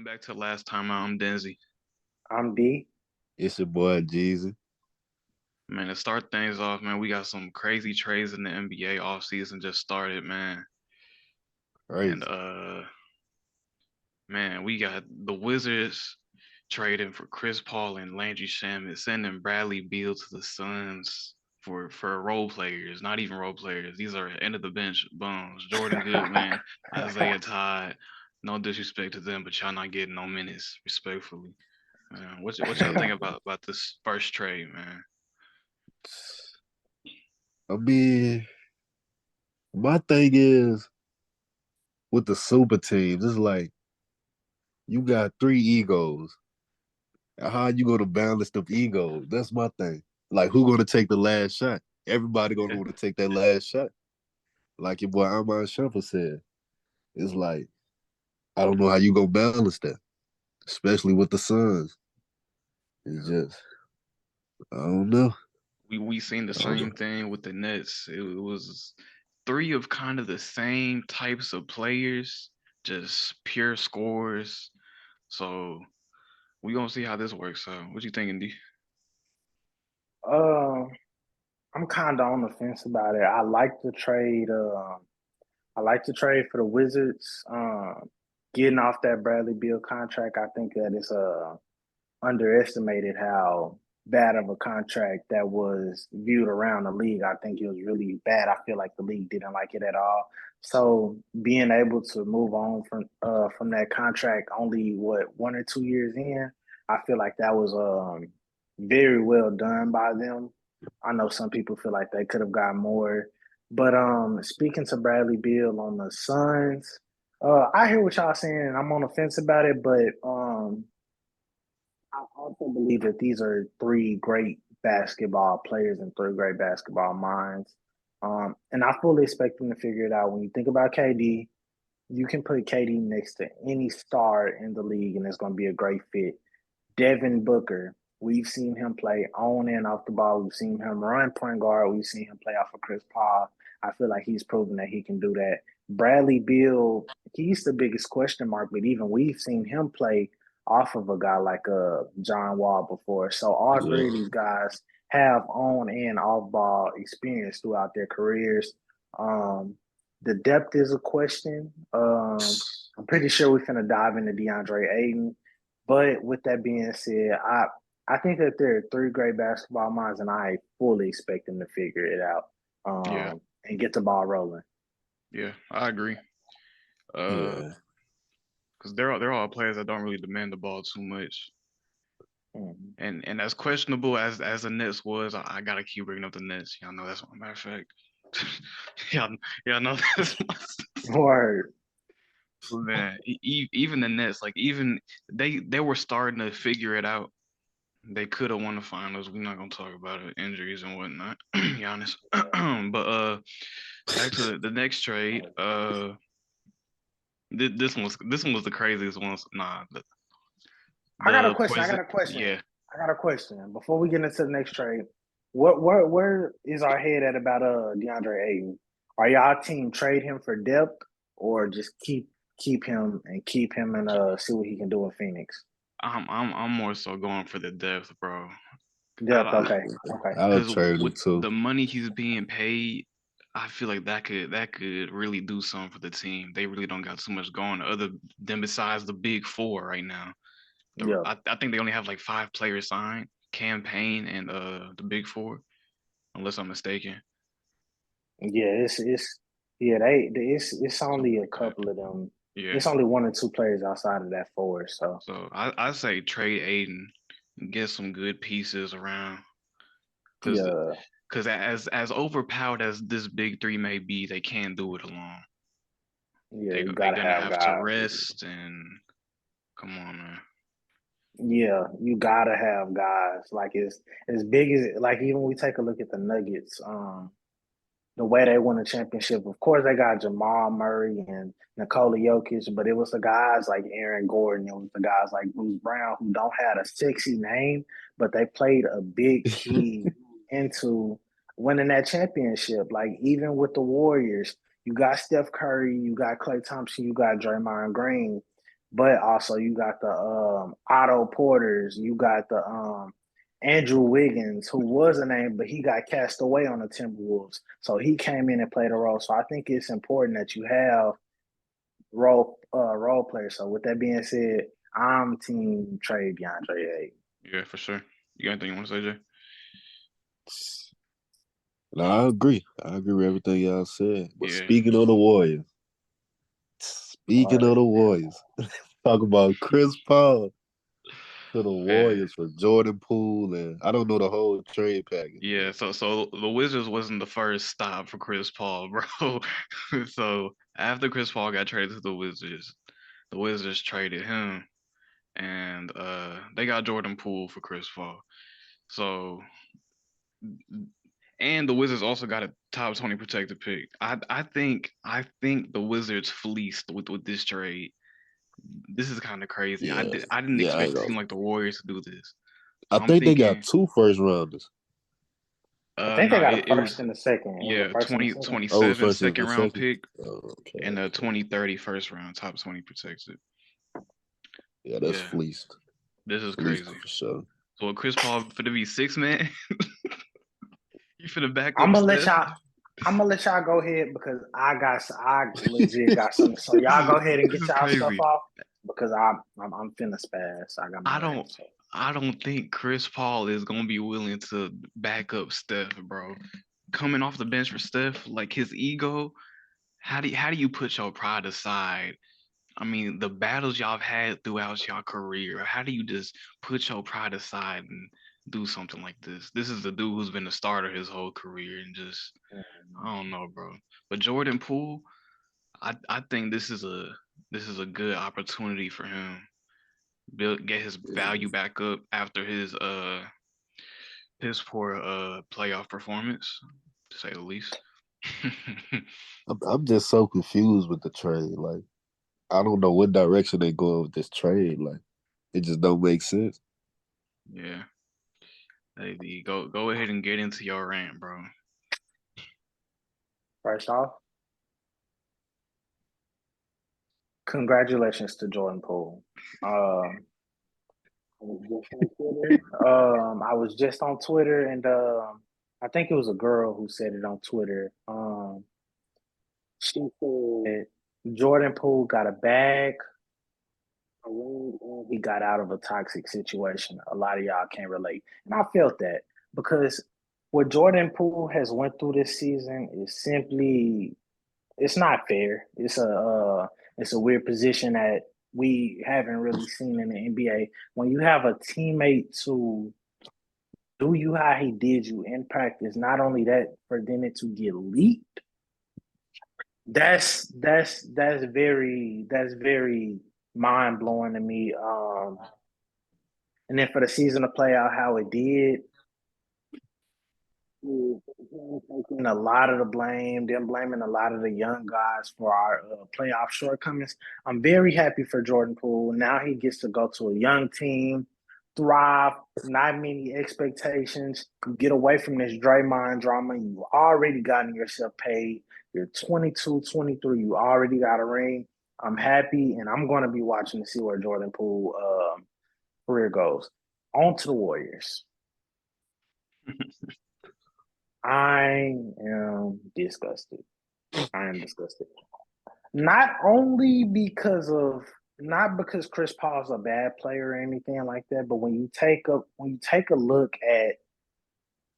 back to last time out. I'm Denzi. I'm D. It's your boy Jeezy. Man, to start things off, man, we got some crazy trades in the NBA offseason just started, man. And Crazy. man, we got the Wizards trading for Chris Paul and Landry Shamet, sending Bradley Beal to the Suns for role players, not even role players. These are end of the bench bums. Jordan Goodwin, Isaiah Todd. No disrespect to them, but y'all not getting no minutes, respectfully. What y'all think about this first trade, man? I mean, my thing is with the super teams, it's like you got three egos. How you gonna balance them egos? That's my thing. Like who gonna take the last shot? Everybody gonna Yeah. want to take that last shot. Like your boy Amon Shumpert said. It's like I don't know how you gonna balance that, especially with the Suns. It's Yeah. just I don't know. We seen the I don't know. same thing with the Nets. It was three of kind of the same types of players, just pure scores. So we gonna see how this works out. What you thinking, D? Um, I'm kind of on the fence about it. I like the trade. I like the trade for the Wizards. Getting off that Bradley Beal contract, I think that it's underestimated how bad of a contract that was viewed around the league. I think it was really bad. I feel like the league didn't like it at all. So being able to move on from that contract only 1 or 2 years in, I feel like that was very well done by them. I know some people feel like they could have got more. But speaking to Bradley Beal on the Suns, I hear what y'all saying. I'm on the fence about it, but I also believe that these are three great basketball players and three great basketball minds. And I fully expect them to figure it out. When you think about KD, you can put KD next to any star in the league, and it's going to be a great fit. Devin Booker, we've seen him play on and off the ball. We've seen him run point guard. We've seen him play off of Chris Paul. I feel like he's proven that he can do that. Bradley Beal, he's the biggest question mark, but even we've seen him play off of a guy like John Wall before. So all three of Yeah. these guys have on and off ball experience throughout their careers. Um, the depth is a question. I'm pretty sure we're going to dive into DeAndre Ayton. But with that being said, I think that there are three great basketball minds, and I fully expect them to figure it out Yeah, and get the ball rolling. yeah, I agree. Uh, Yeah. because they're all players that don't really demand the ball too much. Mhm. And as questionable as the Nets was, I gotta keep bringing up the Nets. Y'all know that's my matter of fact. y'all, y'all know that's my Word. man. Even the Nets, like even they were starting to figure it out. They could have won the finals. We're not gonna talk about it, injuries and whatnot. Giannis. But back to the next trade. This one was the craziest one. Nah, I got a the question. I got poison. a question. Yeah. I got a question. Before we get into the next trade, where is our head at about DeAndre Ayton? Are y'all team trade him for depth or just keep him and see what he can do in Phoenix? I'm more so going for the depth, bro. Depth, okay, okay. I would Because trade him with too. the money he's being paid, I feel like that could really do something for the team. They really don't got too much going other than besides the big four right now. Yeah. I think they only have like five players signed, campaign and the big four, unless I'm mistaken. Yeah, it's yeah, it's Something only a like that. couple of them. Yeah. It's only one or two players outside of that four. So So I say trade Aiden, get some good pieces around, because yeah, as overpowered as this big three may be, they can't do it alone. yeah, They you they're gotta gonna have have to guys. rest and come on, man. Yeah, you gotta have guys. Like it's as big as like even we take a look at the Nuggets. The way they won the championship. Of course, they got Jamal Murray and Nikola Jokic, but it was the guys like Aaron Gordon. It was the guys like Bruce Brown who don't have a sexy name, but they played a big key into winning that championship. Like even with the Warriors, you got Steph Curry, you got Klay Thompson, you got Draymond Green. but also you got the Otto Porters, you got the Andrew Wiggins, who was a name, but he got cast away on the Timberwolves. So he came in and played a role. So I think it's important that you have role players. So with that being said, I'm team trade DeAndre Ayton. Yeah, for sure. You got anything you want to say, Jay? No, I agree. I agree with everything y'all said. But Yeah. speaking of the Warriors, talk about Chris Paul to the Man. Warriors for Jordan Poole, and I don't know the whole trade package, Yeah, but so the Wizards wasn't the first stop for Chris Paul, bro. So after Chris Paul got traded to the Wizards traded him and they got Jordan Poole for Chris Paul. So and the Wizards also got a top 20 protected pick. I think the Wizards fleeced with this trade. This is kind of crazy. yeah, I didn't yeah, I expect ain't a team gonna. like the Warriors to do this. I So I'm think they got thinking 2 first rounders. I think they no, got a it was first and a second. Was it yeah, first and a twenty second? twenty Oh, seven first second and round second. pick Oh, okay, and a okay. 2030 first round top 20 protected. Yeah, that's Yeah, fleeced. this is Fleeced crazy. for sure. So Chris Paul for to be six man, you finna back I'm up gonna let Steph. y'all. I'm gonna let y'all go ahead because I legit got something. So y'all go ahead and This get is y'all stuff crazy. off because I'm finna spaz. I got my I rant. don't So I don't think Chris Paul is gonna be willing to back up Steph, bro. Coming off the bench for Steph, like his ego, how do you put your pride aside? I mean, the battles y'all have had throughout your career, how do you just put your pride aside and do something like this? This is the dude who's been a starter his whole career and just I don't know, bro. But Jordan Poole, I think this is a good opportunity for him. Get his Yeah. value back up after his poor playoff performance, to say the least. I'm just so confused with the trade. Like, I don't know what direction they going with this trade. Like, it just don't make sense. Yeah. Hey, go ahead and get into your rant, bro. first off, congratulations to Jordan Poole. I was just on Twitter and I think it was a girl who said it on Twitter. She said Jordan Poole got a bag, a ring, and he got out of a toxic situation. A lot of y'all can't relate, and I felt that because what Jordan Poole has went through this season is simply it's not fair. It's a weird position that we haven't really seen in the NBA. When you have a teammate to do you how he did you in practice, not only that, for then it to get leaked, that's very mind blowing to me. And then for the season to play out how it did, taking a lot of the blame, them blaming a lot of the young guys for our playoff shortcomings. I'm very happy for Jordan Poole. Now he gets to go to a young team, thrive, not many expectations, get away from this Draymond drama. You already gotten yourself paid. You're 22, 23. You already got a ring. I'm happy, and I'm going to be watching to see where Jordan Poole career goes. On to the Warriors. I am disgusted. I am disgusted. Not only not because Chris Paul's a bad player or anything like that, but when you take a look at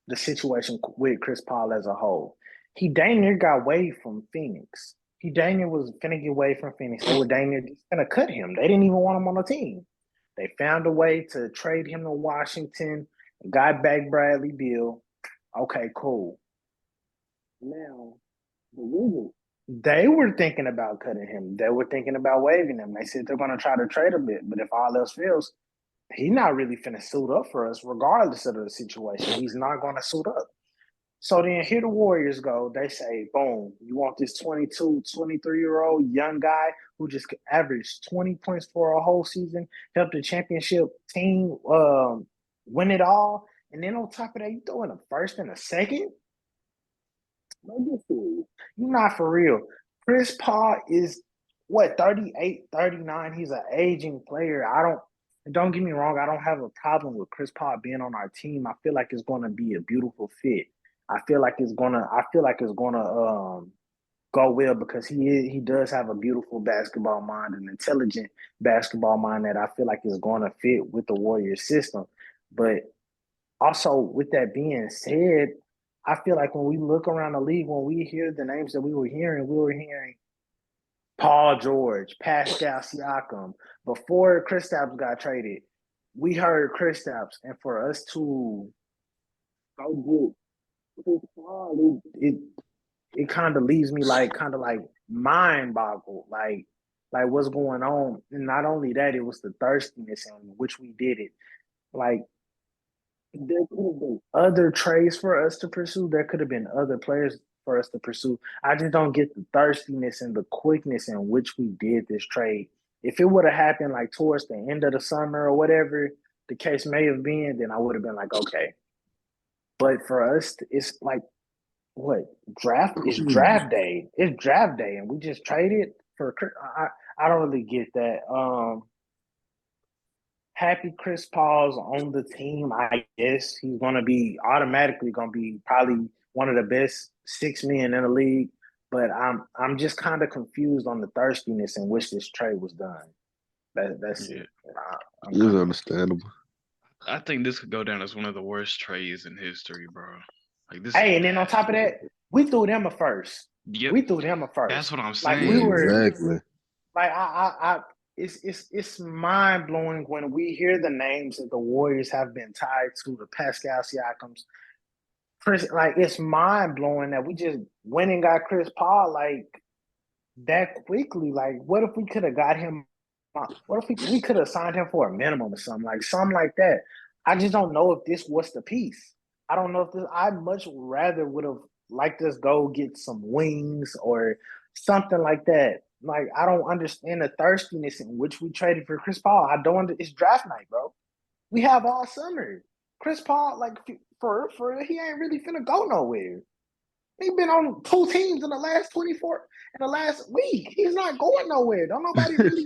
the situation with Chris Paul as a whole, he dang near got away from Phoenix. He dang near was finna get away from Phoenix. They were dang near just gonna cut him. They didn't even want him on the team. They found a way to trade him to Washington, got back Bradley Beal. Okay, cool. Now the Wizards, they were thinking about cutting him. They were thinking about waiving him. They said they're going to try to trade a bit, but if all else fails, he's not really finna suit up for us, regardless of the situation. He's not going to suit up. So then here the Warriors go. They say, boom, you want this 22, 23-year-old young guy who just averaged 20 points for a whole season, helped the championship team win it all. And then on top of that, you throw in a first and a second? You're not for real. Chris Paul is what, 38, 39. He's an aging player. Don't get me wrong, I don't have a problem with Chris Paul being on our team. I feel like it's gonna be a beautiful fit. I feel like it's gonna go well because he does have a beautiful basketball mind, an intelligent basketball mind that I feel like is gonna fit with the Warriors system. But also, with that being said, I feel like when we look around the league, when we hear the names that we were hearing Paul George, Pascal Siakam. Before Kristaps got traded, we heard Kristaps, and for us to go get Chris Paul, it kind of leaves me like kind of like mind boggled, like what's going on. And not only that, it was the thirstiness in which we did it. Like there could have been other trades for us to pursue. There could have been other players for us to pursue. I just don't get the thirstiness and the quickness in which we did this trade. If it would have happened like towards the end of the summer or whatever the case may have been, then I would have been like, okay. But for us, it's like what draft is draft day. It's draft day, and we just traded for. I don't really get that. Happy Chris Paul's on the team. I guess he's gonna be automatically gonna be probably one of the best 6 men in the league. But I'm just kind of confused on the thirstiness in which this trade was done. That's Yeah. it. I'm It's kind of understandable. I think this could go down as one of the worst trades in history, bro. Like this is Hey, and then on bad. top of that, we threw them a first. Yep, We threw them a that's first. what I'm Like we Yeah, saying. were exactly. like I it's mind blowing when we hear the names that the Warriors have been tied to, the Pascal Siakams. Chris, like it's mind blowing that we just went and got Chris Paul like that quickly. Like, what if we could have got him? What if we could have signed him for a minimum or something like that? I just don't know if this was the piece. I don't know if this. I much rather would have liked us go get some wings or something like that. Like, I don't understand the thirstiness in which we traded for Chris Paul. I don't. It's draft night, bro. We have all summer. Chris Paul, like for he ain't really finna go nowhere. He been on 2 teams in the last 24 in the last week. He's not going nowhere. Don't nobody really.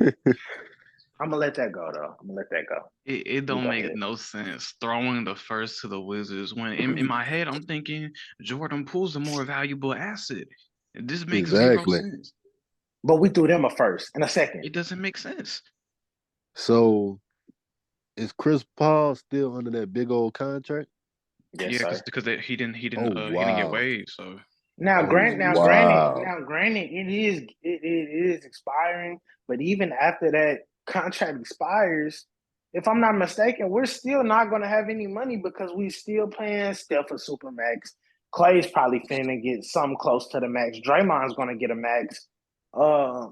I'm gonna let that go though. I'm gonna let that go. It You don't go make ahead. no sense throwing the first to the Wizards when in my head I'm thinking Jordan Poole's the more valuable asset. This makes zero Exactly. sense. But we threw them a first and a second. It doesn't make sense. So is Chris Paul still under that big old contract? Yes, Yeah, sir. because Oh he didn't get wow. waived. So Now, Oh wow. granted, it is expiring. But even after that contract expires, if I'm not mistaken, we're still not going to have any money because we still paying Steph a super max. Clay's probably finna get some close to the max. Draymond's going to get a max. Uh,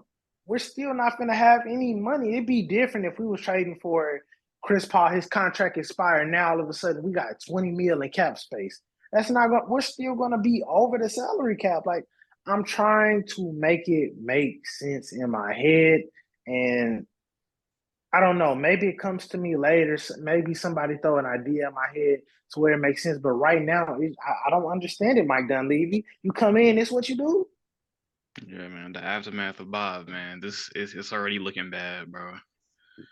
we're still not going to have any money. It'd be different if we was trading for Chris Paul. His contract expired. Now all of a sudden we got 20 mil in cap space. That's not going. We're still going to be over the salary cap. Like I'm trying to make it make sense in my head, and I don't know. Maybe it comes to me later. Maybe somebody throw an idea in my head to where it makes sense. But right now, I don't understand it, Mike Dunleavy. You come in, this what you do? yeah, man, the aftermath of Bob, man, this is it's already looking bad, bro.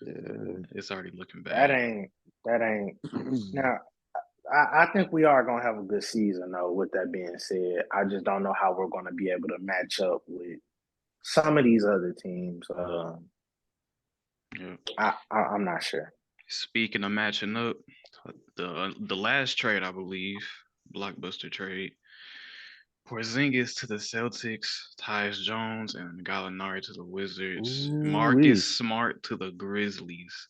Yeah. It's already looking That bad. ain't that ain't. Now, I think we are gonna have a good season though. With that being said, I just don't know how we're gonna be able to match up with some of these other teams. Yeah. I'm not sure. Speaking of matching up, the last trade I believe, blockbuster trade, Porzingis to the Celtics, Tyus Jones and Gallinari to the Wizards, Ooh Marcus wee. Smart to the Grizzlies.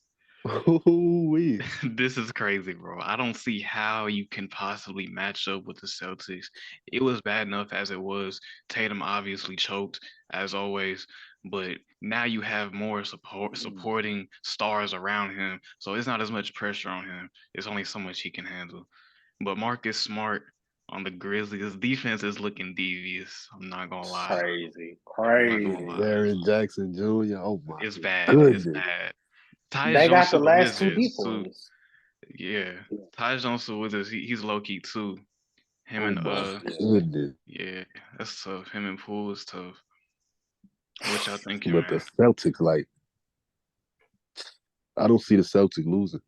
Ooh wee. This is crazy, bro. I don't see how you can possibly match up with the Celtics. It was bad enough as it was. Tatum obviously choked as always, but now you have more supporting stars around him, so it's not as much pressure on him. It's only so much he can handle. But Marcus Smart on the Grizzlies defense is looking devious. I'm not gonna lie. Crazy, I'm not gonna crazy. lie. Jaren Jackson Jr. Oh my It's bad. It's goodness. bad. Tyus They Jones got to the the last two Wizards deep too. ones. Yeah, Tyus Jones to the Wizards. He's low key too. Him Oh and my Yeah. goodness. yeah, that's tough. Him and Poole is tough. What y'all thinking, But the man? Celtics, like, I don't see the Celtics losing.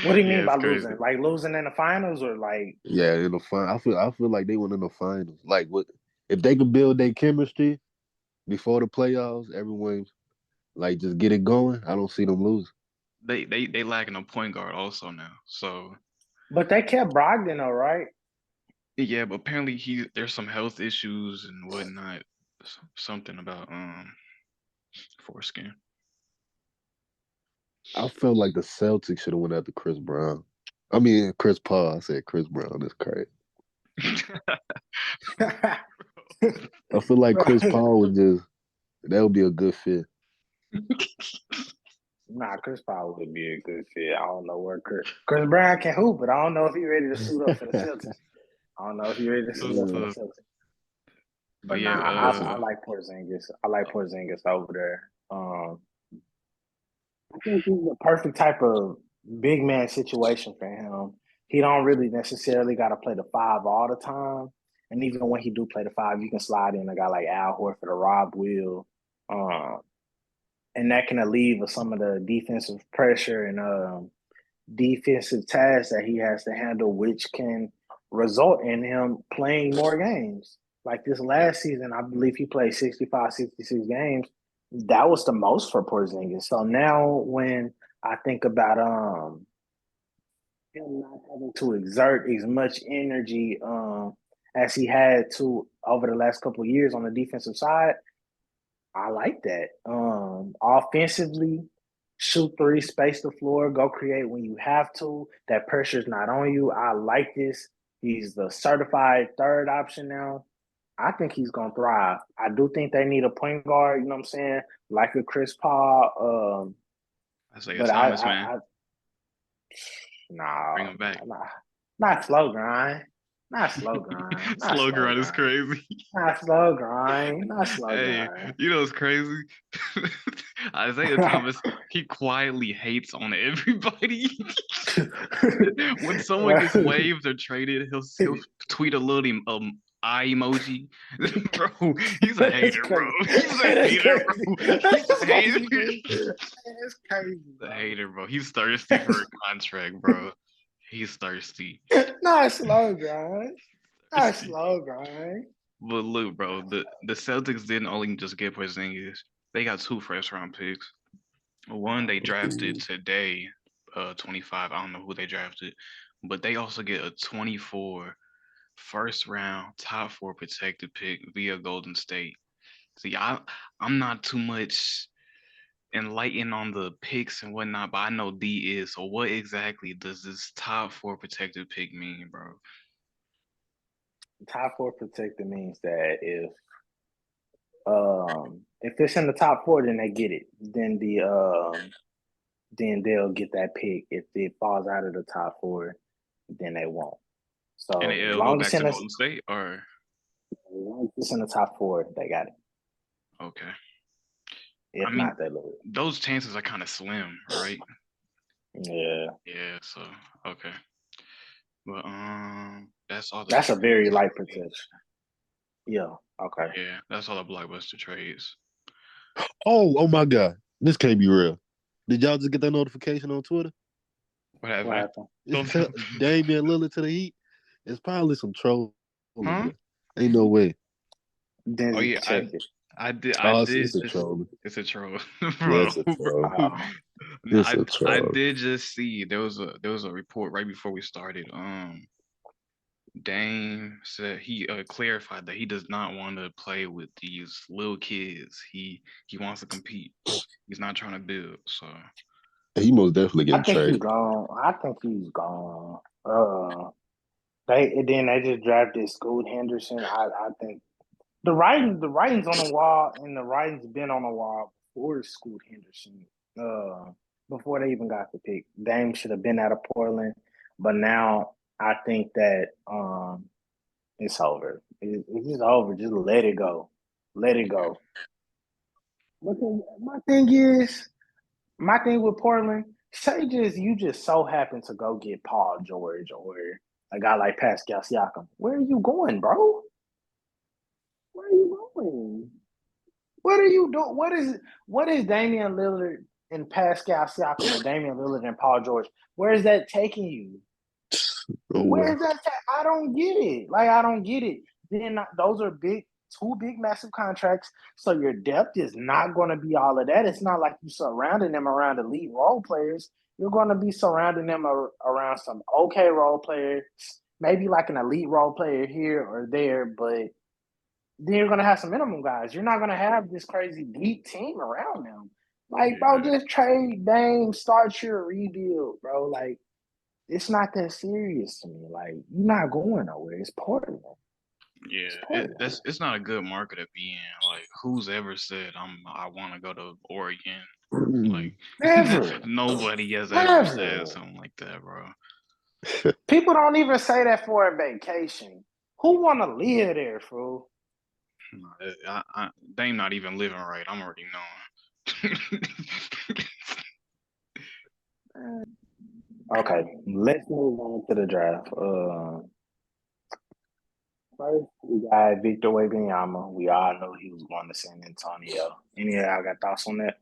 What do you mean Yeah, it's by crazy. losing? Like losing in the finals or like? Yeah, in the final, I feel like they went in the finals. Like, what if they could build their chemistry before the playoffs? Everyone like just get it going. I don't see them losing. They lacking a point guard also now. So But they kept Brogdon, though, right? yeah, but apparently there's some health issues and whatnot. Something about foreskin. I felt like the Celtics should have went after Chris Brown. I mean Chris Paul. I said Chris Brown. That's crazy. I feel like Chris Paul would just that would be a good fit. Nah, Chris Paul would be a good fit. I don't know where Chris Brown can hoop, but I don't know if he's ready to suit up for the Celtics. I don't know if he's ready to suit Those up for the tough. Celtics. But But yeah, nah, That's I like Porzingis. I like oh, Porzingis over there. I think he's the perfect type of big man situation for him. He don't really necessarily got to play the five all the time, and even when he do play the five, you can slide in a guy like Al Horford or Rob Will, um, and that can alleviate some of the defensive pressure and defensive tasks that he has to handle, which can result in him playing more games. Like this yeah. last season, I believe he played 65, 66 games. That was the most for Porzingis. So now when I think about him not having to exert as much energy as he had to over the last couple of years on the defensive side, I like that. Offensively, shoot three, space the floor, go create when you have to. That pressure's not on you. I like this. He's the certified third option now. I think he's gonna thrive. I do think they need a point guard, you know what I'm saying? Like a Chris Paul. I say a But Thomas man. I Bring no, him back. not slow grind. Not slow grind. Not Slow slow grind is grind. crazy. Not slow grind. Not slow Hey, grind. you know what's crazy? Isaiah Thomas, he quietly hates on everybody. When someone gets waived or traded, he'll tweet a little eye emoji. Bro, he's a That's hater, bro. crazy. He's a That's hater, crazy. bro. He's That's a hater. crazy, dude. That's crazy, A bro. hater, bro. He's thirsty for a contract, bro. He's thirsty. Not slow grind. Not Thirsty. slow grind. But look, bro, the Celtics didn't only just get Porzingis. They got two first round picks. One they drafted Ooh. today, 25. I don't know who they drafted, but they also get a 24 first round top four protected pick via Golden State. See, I'm not too much enlightened on the picks and whatnot, but I know D is. So what exactly does this top four protected pick mean, bro? Top four protector means that if it's in the top four, then they get it. Then they'll get that pick. If it falls out of the top four, then they won't. And So it'll go back to Golden State, or as long as it's in the top four, they got it. okay. I If mean, not, they lose. those chances are kind of slim, right? Yeah, Yeah. So okay, but that's all the that's a very trades. light protection. Yeah. Okay. Yeah, that's all the blockbuster trades. Oh my God. This can't be real. Did y'all just get that notification on Twitter? What What happened? happened? Don't tell. Damian Lillard to the Heat. It's probably some trolling, Huh? but ain't no way. Oh Didn't yeah, check it. I Oh, did it's a just. troll. It's a troll, Yeah, bro, it's a troll. bro. Oh, No, It's a I troll. did just see there was a report right before we started. Dame said he clarified that he does not want to play with these little kids. He wants to compete. He's not trying to build. So He most definitely I getting think he's traded. gone. I think he's gone. They just drafted Scoot Henderson. I think the writing's on the wall, and the writing's been on the wall before Scoot Henderson. Before they even got the pick, Dame should have been out of Portland, but now I think that it's over. It's just over. Just let it go. Let it yeah, go. My thing is, my thing with Portland, say just you just so happen to go get Paul George or a guy like Pascal Siakam. Where are you going, bro? Where are you going? What are you doing? What is Damian Lillard and Pascal Siakam or Damian Lillard and Paul George? Where is that taking you? Nowhere. Where is that? I don't get it. Like I don't get it. Then those are two big, massive contracts. So your depth is not going to be all of that. It's not like you surrounding them around elite role players. You're going to be surrounding them around some okay role players, maybe like an elite role player here or there, but then you're gonna have some minimum guys. You're not gonna have this crazy deep team around them. Like, bro, Yeah, just trade Dame, start your rebuild, bro. Like, it's not that serious to me. Like, you're not going nowhere. It's Portland. It's Portland. it's not a good market to be in. Like, who's ever said I want to go to Oregon? Like, Never. nobody has ever said Never. something like that, bro. People don't even say that for a vacation. Who wanna live there, fool? Dame not even living right. I'm already knowing. Okay, let's move on to the draft. First, we got Victor Wembanyama. We all know he was going to San Antonio. Any of y'all got thoughts on that?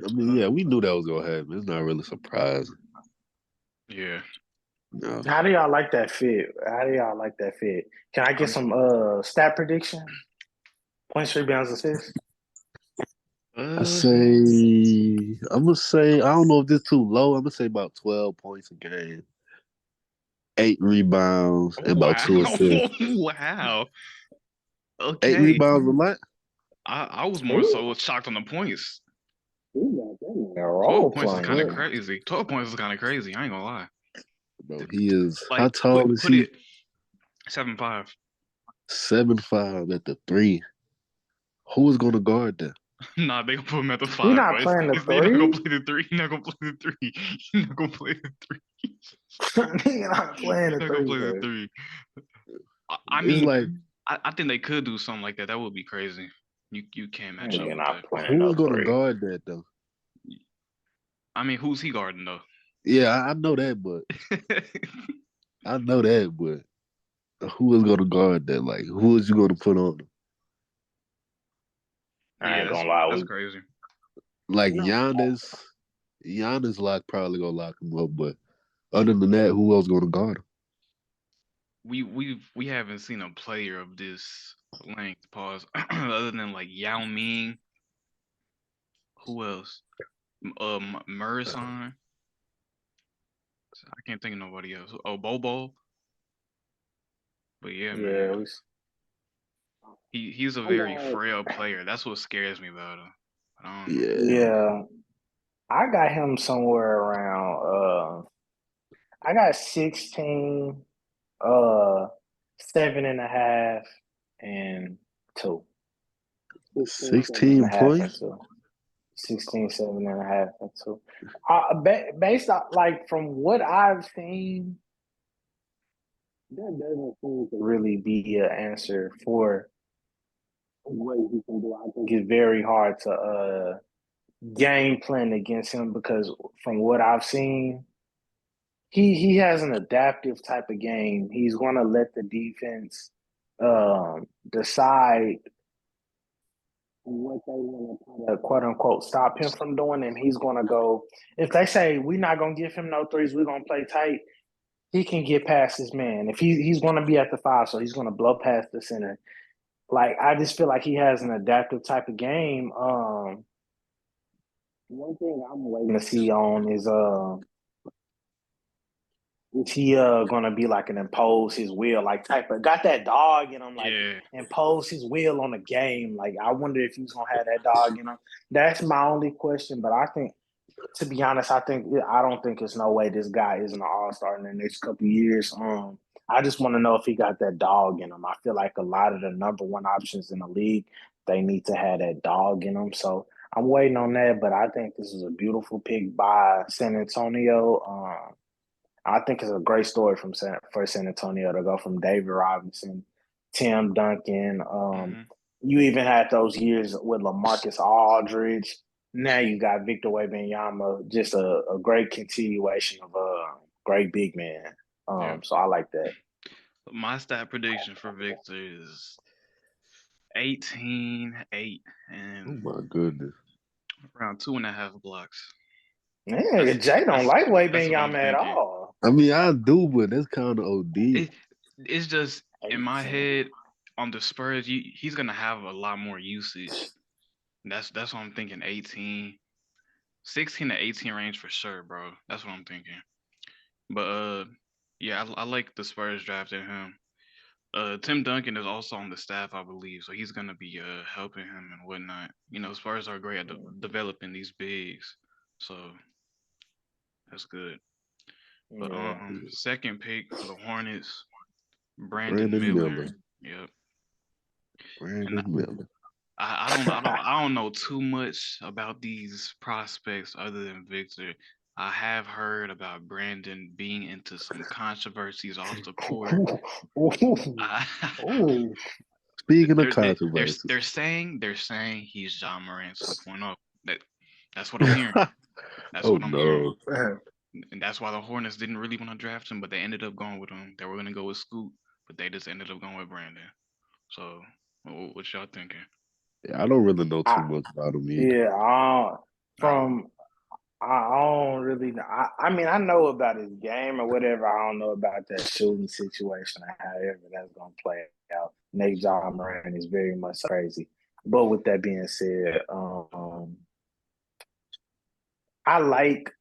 I mean, yeah, we knew that was gonna happen. It's not really surprising. Yeah, No. How do y'all like that fit? How do y'all like that fit? Can I get I'm some stat prediction? Points, rebounds, assists? I say I'm gonna say I don't know if this too low. I'm gonna say about 12 points a game, 8 rebounds, and about wow, 2 assists. wow. 8 Okay, rebounds a lot. I was more Ooh, so shocked on the points. he got that in a 12 role points is kind of playing. crazy. 12 points is kind of crazy. I ain't gonna lie. Bro, he is. How Like tall is put he? it 7'5". 7'5" at the three. Who is gonna guard that? Nah, they gonna put him at the He 5, not but playing the they're not gonna three. play the three. He's not gonna play the three. He's not gonna play the three. He not playing He's the not gonna three, play the bro. three. I It's mean, like I think they could do something like that. That would be crazy. You can't match up You're with not that. playing who is no gonna three. guard that though? I mean, who's he guarding though? Yeah, I know that, but who is gonna guard that? Like, who is you gonna put on him? I Yeah, ain't gonna lie. that's crazy. Like No. Giannis probably gonna lock him up, but other than that, who else gonna guard him? We haven't seen a player of this length. Pause. Other than like Yao Ming, who else? Murison. I can't think of nobody else. Oh, Bobo. But yeah, Yeah, man, he's a I very got frail player. That's what scares me about him. I don't know. Yeah, yeah. I got him somewhere around I got 16, uh 7.5 and 2. 16, 16 7.5 and points. 2. 16, 7.5 and 2. Based on like from what I've seen, that doesn't seem to really be an answer for what he can do. I think it's very hard to game plan against him because from what I've seen, he has an adaptive type of game. He's going to let the defense decide what they want to quote unquote stop him from doing, and he's going to go. If they say we're not going to give him no threes, we're going to play tight. He can get past his man. If he's going to be at the 5, so he's going to blow past the center. Like I just feel like he has an adaptive type of game. One thing I'm waiting to see on is he gonna be like an impose his will like type of got that dog in him like Yeah, impose his will on the game. Like I wonder if he's gonna have that dog in him. That's my only question. But I think to be honest, I don't think there's no way this guy isn't an all-star in the next couple of years. I just want to know if he got that dog in him. I feel like a lot of the number one options in the league, they need to have that dog in them. So I'm waiting on that, but I think this is a beautiful pick by San Antonio. I think it's a great story for San Antonio to go from David Robinson, Tim Duncan. hmm You even had those years with LaMarcus Aldridge. Now you got Victor Wembanyama, just a great continuation of a great big man. yeah. So I like that. My stat prediction for Victor is 18, 8, Oh and my goodness. around 2.5 blocks. Man, That's Jay don't that's like that's what I'm Wembanyama at thinking. all. I mean, I do, but that's kind of OD. It it's just in my 18. head on the Spurs, he's gonna have a lot more usage. That's what I'm thinking. 18, 16 to 18 range for sure, bro. That's what I'm thinking. But yeah, I like the Spurs drafting him. Tim Duncan is also on the staff, I believe, so he's gonna be helping him and whatnot. You know, Spurs are great at developing these bigs, so that's good. But Yeah. second pick for the Hornets, Brandon Brandon Miller. Miller. Yep. And Brandon Miller. I don't know too much about these prospects other than Victor. I have heard about Brandon being into some controversies off the court. I, Ooh. Speaking of they're controversies. saying he's John Moran 2.0. That that's what I'm hearing. That's Oh what I'm hearing. no. And that's why the Hornets didn't really want to draft him, but they ended up going with him. They were gonna go with Scoot, but they just ended up going with Brandon. So, what y'all thinking? Yeah, I don't really know too I, much about him either. yeah, Oh, from I don't really know. I mean, I know about his game or whatever. I don't know about that shooting situation or however that's going to play out. Nate John Moran is very much crazy. But with that being said, I like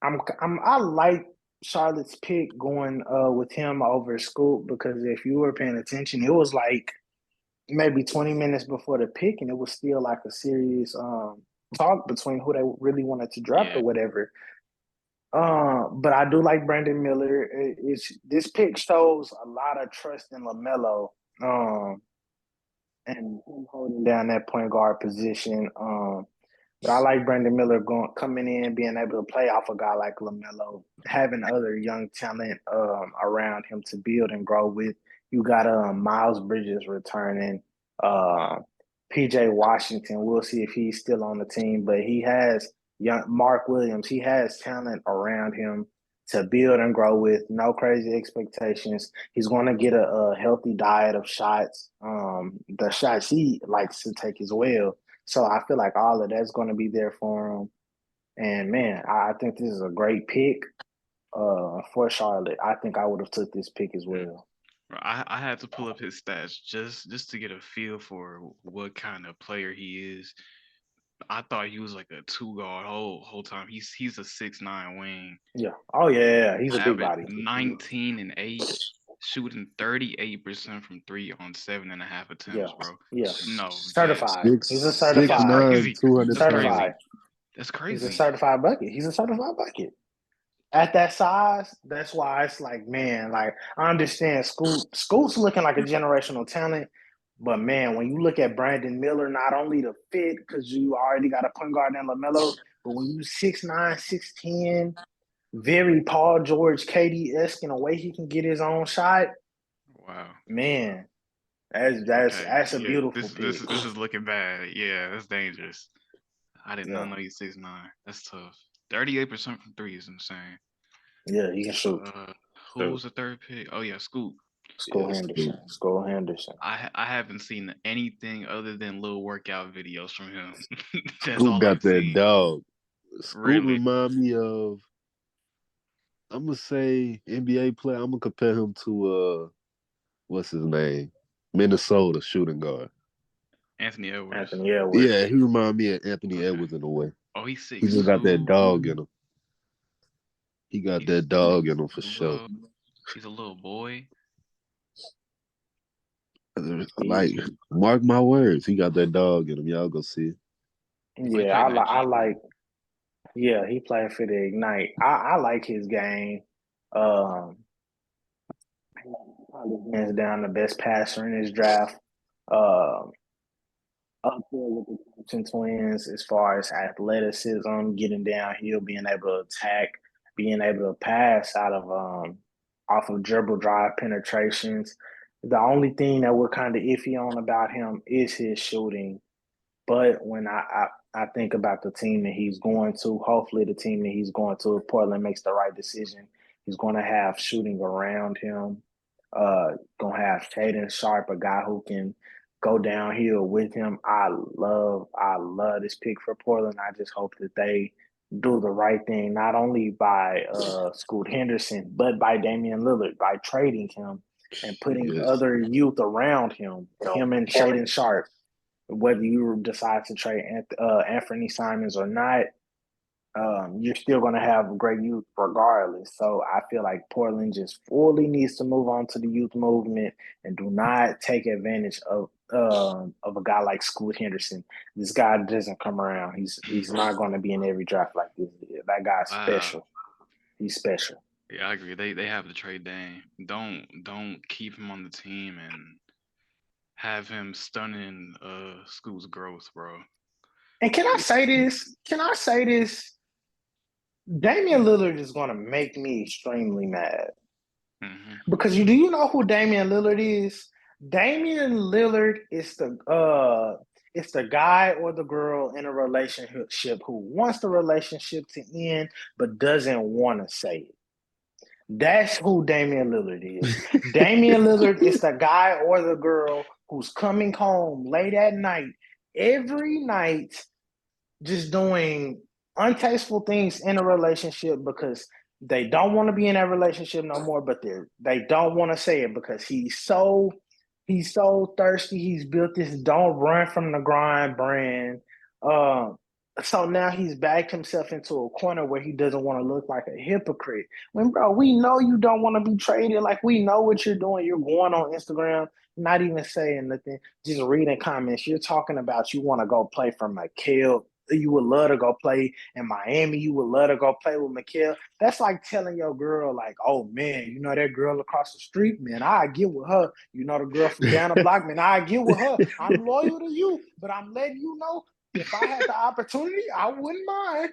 I like Charlotte's pick going with him over Scoop because if you were paying attention, it was like maybe 20 minutes before the pick, and it was still like a serious talk between who they really wanted to draft yeah, or whatever. But I do like Brandon Miller. This pick shows a lot of trust in LaMelo, and him holding down that point guard position. But I like Brandon Miller coming in, being able to play off a guy like LaMelo, having other young talent around him to build and grow with. You got Miles Bridges returning, uh, PJ Washington. We'll see if he's still on the team, but he has young Mark Williams. He has talent around him to build and grow with. No crazy expectations. He's going to get a healthy diet of shots. The shots he likes to take as well. So I feel like all of that's going to be there for him. And man, I think this is a great pick for Charlotte. I think I would have took this pick as mm. well. I had to pull up his stats just to get a feel for what kind of player he is. I thought he was like a two guard whole time. He's a 6'9" wing, Yeah. Oh yeah, he's a big average body. 19 and 8, shooting 38% from three on 7.5 Yeah. attempts, bro. Yeah. No, Certified. Six He's a six that's certified. nine, crazy. two hundred That's pounds. Certified. crazy. That's He's a crazy. certified bucket. He's a certified bucket. At that size, that's why it's like, man, like I understand Scoot's looking like a generational talent, but man, when you look at Brandon Miller, not only the fit, because you already got a point guard in LaMelo, but when you 6'9", 6'10", very Paul George, KD-esque in a way he can get his own shot, Wow. man, that's Okay. that's a Yeah. beautiful This pick. this is looking bad. Yeah, that's dangerous. I did not Yeah, know he's 6'9". That's tough. 38% from three is insane. yeah, he can shoot. Uh, who So, was the third pick? Oh yeah, Scoop. School yes, Henderson. School Henderson. I haven't seen anything other than little workout videos from him. That's Scoop all got I've that seen. dog. Scoop Really. remind me of, I'm gonna say NBA player. I'm gonna compare him to what's his name? Minnesota shooting guard. Anthony Edwards. Anthony Yeah, Edwards. he remind me of Anthony Okay. Edwards in a way. Oh, he's He six just got that two. dog in him. He got He's that dog in him for a sure. little. He's a little boy. Like, He, mark my words, he got that dog in him. Y'all go see it. Oh, he yeah, played in that I G like. League. Yeah, he playing for the Ignite. I like his game. Um, Probably hands down the best passer in his draft. Um, Up there with the Thompson twins as far as athleticism, getting downhill, being able to attack, being able to pass out of off of dribble drive penetrations. The only thing that we're kind of iffy on about him is his shooting. But when I think about the team that he's going to, hopefully the team that he's going to, Portland makes the right decision. He's going to have shooting around him. Gonna have Shaden Sharp, a guy who can go downhill with him. I love this pick for Portland. I just hope that they do the right thing, not only by Scoot Henderson, but by Damian Lillard, by trading him and putting Yes. other youth around him and Shaden Sharp. Whether you decide to trade Anthony Simons or not, you're still going to have great youth regardless. So I feel like Portland just fully needs to move on to the youth movement and do not take advantage of a guy like Scoot Henderson. This guy doesn't come around. He's not going to be in every draft like this. That guy's Wow. special. He's special. Yeah, I agree. They have to trade Dame. Don't keep him on the team and have him stunning Scoot's growth, bro. And can I say this? Can I say this? Damian Lillard is going to make me extremely mad. Mm-hmm. Because do you know who Damian Lillard is? Damian Lillard is it's the guy or the girl in a relationship who wants the relationship to end but doesn't want to say it. That's who Damian Lillard is. Damian Lillard is the guy or the girl who's coming home late at night every night just doing untasteful things in a relationship because they don't want to be in that relationship no more, but they don't want to say it because he's so thirsty. He's built this "don't run from the grind" brand. So now he's backed himself into a corner where he doesn't want to look like a hypocrite. When, bro, we know you don't want to be traded. Like, we know what you're doing. You're going on Instagram, not even saying nothing, just reading comments. You're talking about you want to go play for Mikhail. You would love to go play in Miami. You would love to go play with Mikhail. That's like telling your girl, like, oh, man, you know that girl across the street? Man, I get with her. You know the girl from down the block? Man, I get with her. I'm loyal to you, but I'm letting you know if I had the opportunity, I wouldn't mind.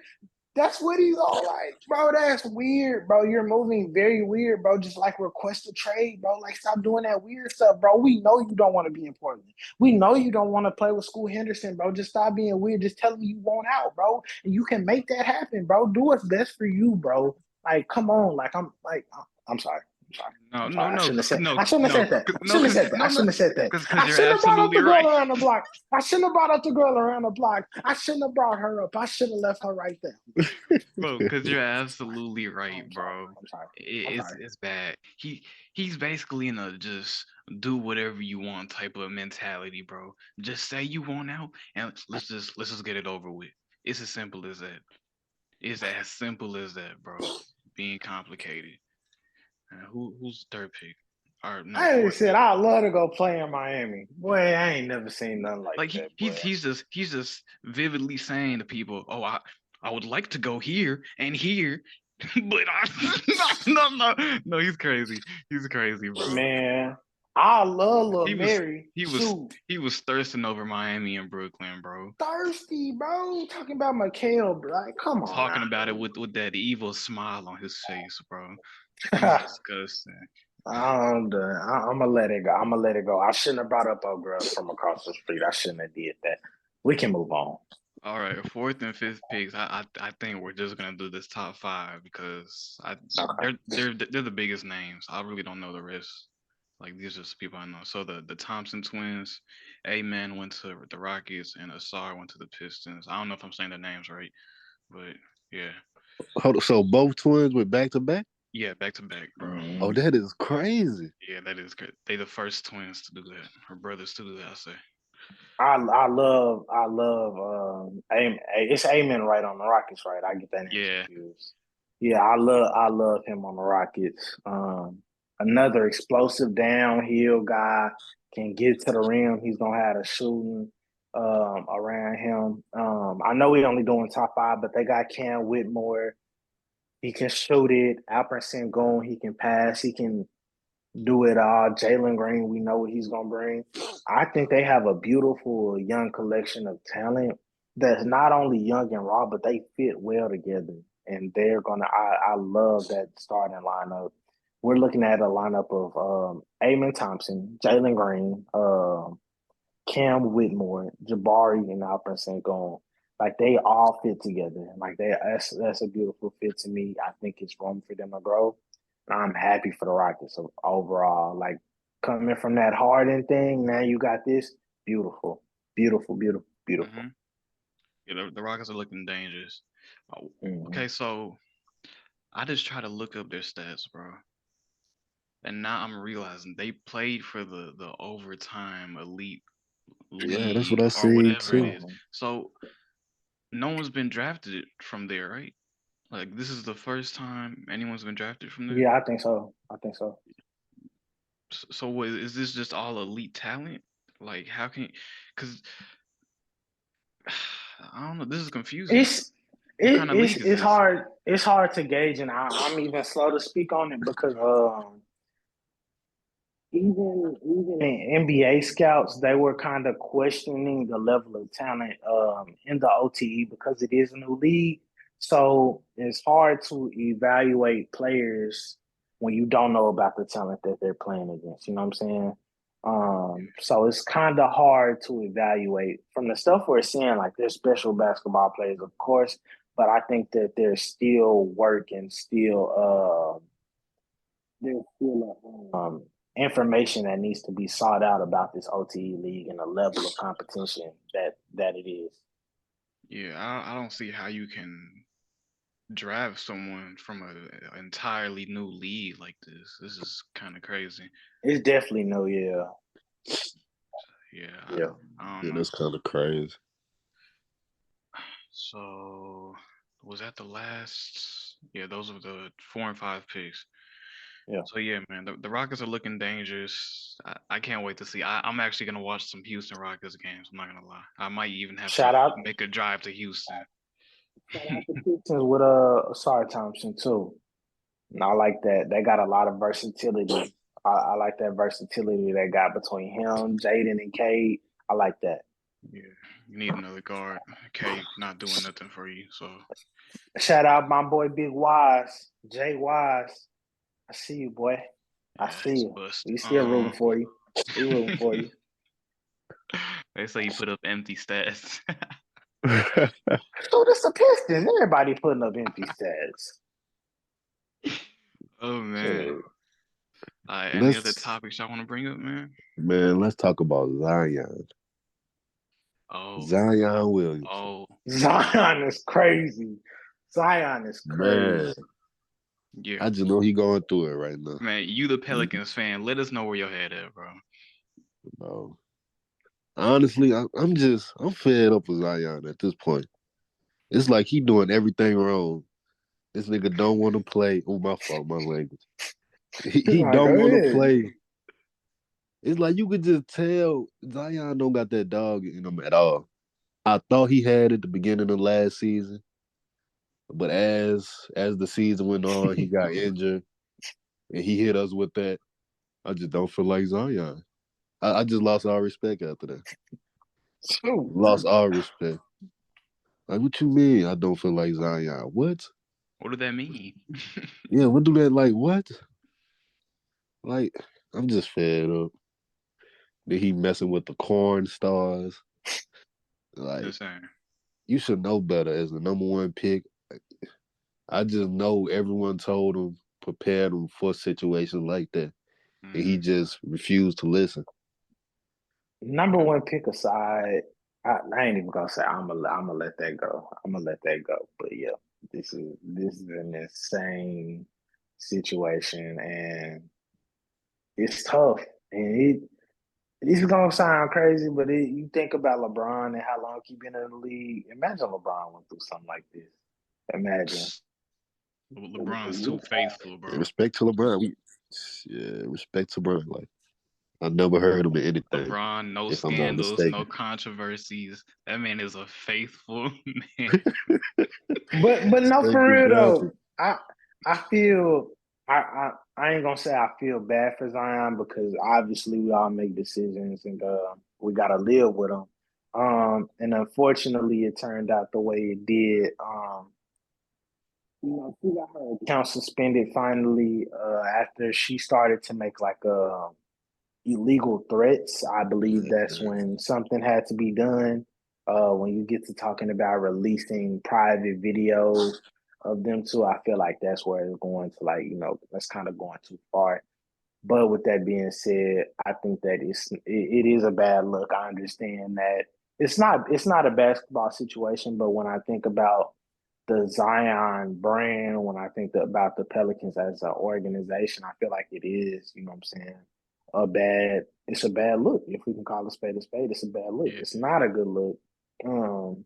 That's what he's all like, bro. That's weird, bro. You're moving very weird, bro. Just like request a trade, bro. Like, stop doing that weird stuff, bro. We know you don't want to be in Portland. We know you don't want to play with Scoot Henderson, bro. Just stop being weird. Just tell me you want out, bro. And you can make that happen, bro. Do what's best for you, bro. Like, come on. I'm sorry. No, I'm no, sorry. I no, shouldn't have said. no, I shouldn't have no, said that. I no, shouldn't have because said that. no, I no, shouldn't have said that. because I you're shouldn't have brought up absolutely the girl right. around the block. I shouldn't have brought up the girl around the block. I shouldn't have brought her up. I should have left her right there. Bro, because you're absolutely right, I'm sorry. bro. I'm sorry. I'm It's sorry. it's bad. He's basically in a just do whatever you want type of mentality, bro. Just say you want out and let's just get it over with. It's as simple as that. It's as simple as that, bro. Being complicated. Who's the third pick? Or no, I fourth ain't said pick. I'd love to go play in Miami. Boy, I ain't never seen nothing like Like he, that, boy. he's he's just he's just vividly saying to people, "Oh, I would like to go here and here, but I no, he's crazy. He's crazy, bro. Man, I love He Lil was Mary. he was Shoot. he was thirsting over Miami and Brooklyn, bro. Thirsty, bro. Talking about Mikhail, bro. Like, come on Talking now, about it dude. with that evil smile on his face, bro. He's disgusting. I'm done. I'm gonna let it go. I'm gonna let it go. I shouldn't have brought up old girl from across the street. I shouldn't have did that. We can move on. All right, fourth and fifth picks. I think we're just gonna do this top five because Okay. they're the biggest names. I really don't know the rest. Like these are just people I know. So the Thompson twins, A-Man went to the Rockets and Asar went to the Pistons. I don't know if I'm saying the names right, but yeah, So both twins went back to back? yeah, back to back, bro. Oh, that is crazy. Yeah, that is good. They the first twins to do that, or brothers to do that. I say. Amen. It's Amen right on the Rockets, right? I get that name Yeah, confused. Yeah, I love him on the Rockets. Another explosive downhill guy can get to the rim. He's gonna have the shooting around him. I know we only doing top five, but they got Cam Whitmore. He can shoot it. Alperen Sengun, he can pass. He can do it all. Jalen Green, we know what he's gonna bring. I think they have a beautiful young collection of talent that's not only young and raw, but they fit well together. And they're gonna. I love that starting lineup. We're looking at a lineup of Amon Thompson, Jalen Green, Cam Whitmore, Jabari, and Alperen Sengun. Like they all fit together. Like that's a beautiful fit to me. I think it's room for them to grow. I'm happy for the Rockets overall. Like coming from that Harden thing, now you got this beautiful, beautiful, beautiful, beautiful. Mm-hmm. Yeah, the Rockets are looking dangerous. Oh, Mm-hmm. okay, so I just try to look up their stats, bro, and now I'm realizing they played for the overtime elite Yeah, that's what league I or seen whatever it too. is. So no one's been drafted from there, right? Like this is the first time anyone's been drafted from there. Yeah, I think so. I think so. So what, is this just all elite talent? Like how can? Because I don't know. This is confusing. It's What kind of league is it's this? hard to gauge, and I'm even slow to speak on it because even in NBA scouts, they were kind of questioning the level of talent in the OTE because it is a new league. So it's hard to evaluate players when you don't know about the talent that they're playing against. You know what I'm saying? So it's kind of hard to evaluate from the stuff we're seeing. Like they're special basketball players, of course, but I think that there's still work and there's still information that needs to be sought out about this OTE league and the level of competition that it is. Yeah, I don't see how you can draft someone from a entirely new league like this. This is kind of crazy. It's definitely new, yeah. Yeah, Yeah. I don't Yeah, know. that's kind of crazy. So was that the last? Yeah, those were the 4 and 5 picks. Yeah. So yeah, man, the Rockets are looking dangerous. I can't wait to see. I'm actually gonna watch some Houston Rockets games. I'm not gonna lie. I might even have to Shout out make a drive to Houston. shout out the Pistons with Sorry Thompson too. And I like that. They got a lot of versatility. I like that versatility they got between him, Jaden, and Cade. I like that. Yeah, you need another guard. K not doing nothing for you. So Shout out my boy Big Wise, Jay Wise. I see you, boy. I yeah, see he's a you. bust. We still rooting for you. We rooting for you. They say you put up empty stats. So this the Pistons. Everybody putting up empty stats. Oh man. Shit. Any other let's topics I want to bring up, man? let's talk about Zion. Oh, Zion Williamson. oh, Zion is crazy. Zion is Man, crazy. yeah, I just know he going through it right now. man. You the Pelicans fan? Let us know where your head at, bro. Bro. Honestly, I'm fed up with Zion at this point. It's like he doing everything wrong. This nigga don't want to play. Oh, my fault, my language. He Like, don't go want to ahead. play. It's like you could just tell Zion don't got that dog in him at all. I thought he had it at the beginning of last season, but as the season went on, he got injured and he hit us with that. I just don't feel like Zion. I just lost all respect after that. Shoot. Lost all respect. Like, what you mean? I don't feel like Zion. What? What did that mean? Yeah, what do that like? What? Like, I'm just fed up. That he messing with the corn stars. It's Like, insane. you should know better as the number one pick. I just know everyone told him, prepared him for situations like that. And he Hmm. just refused to listen. Number one pick aside, I ain't even gonna say I'm gonna let that go. I'm gonna let that go. But yeah, this is an insane situation, and it's tough. And this is gonna sound crazy, but you think about LeBron and how long he been in the league. Imagine LeBron went through something like this. Imagine. LeBron's too faithful, And bro. respect to LeBron. Yeah, respect to LeBron. Like, I never heard him in anything, LeBron, no if I'm not scandals, no mistaken. controversies. That man is a faithful man. But no, Respect for is real nothing. though. I feel I ain't gonna say I feel bad for Zion because obviously we all make decisions and we gotta live with them. And unfortunately, it turned out the way it did. She got her account suspended finally after she started to make like illegal threats. I believe that's when something had to be done. When you get to talking about releasing private videos of them two, I feel like that's where it's going to like, that's kind of going too far. But with that being said, I think that it is a bad look. I understand that it's not a basketball situation, but when I think about the Zion brand, when I think about the Pelicans as an organization, I feel like it is, you know what I'm saying, it's a bad look. If we can call a spade, it's a bad look. Yeah, It's not a good look. Um,